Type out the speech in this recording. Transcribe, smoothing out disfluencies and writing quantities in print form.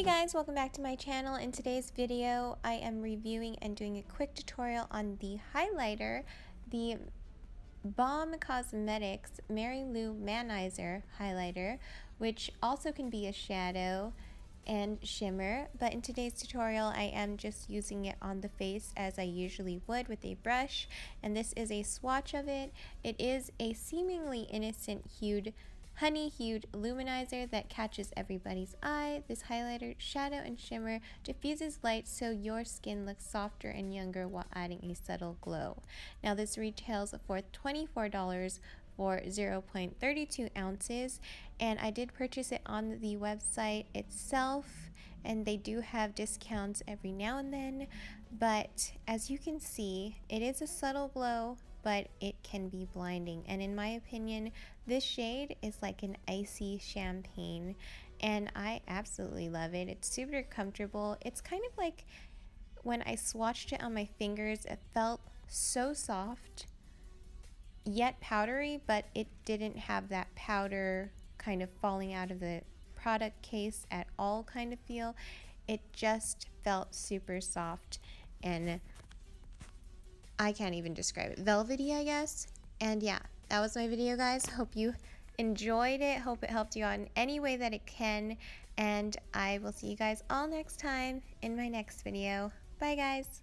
guys, welcome back to my channel. In today's video, I am reviewing and doing a quick tutorial on the highlighter, the Balm Cosmetics Mary Lou Manizer highlighter, which also can be a shadow and shimmer, but in today's tutorial I am just using it on the face as I usually would with a brush, and this is a swatch of it. It is a seemingly innocent honey hued luminizer that catches everybody's eye. This highlighter, shadow and shimmer, diffuses light so your skin looks softer and younger while adding a subtle glow. Now this retails for $24 for 0.32 ounces, and I did purchase it on the website itself, and they do have discounts every now and then, but as you can see, it is a subtle glow, but it can be blinding, and in my opinion this shade is like an icy champagne, and I absolutely love it. It's super comfortable. It's kind of like when I swatched it on my fingers, it felt so soft yet powdery, but it didn't have that powder kind of falling out of the product case at all kind of feel. It just felt super soft, and I can't even describe it. Velvety, I guess. And yeah, that was my video, guys. Hope you enjoyed it. Hope it helped you out in any way that it can. And I will see you guys all next time in my next video. Bye, guys.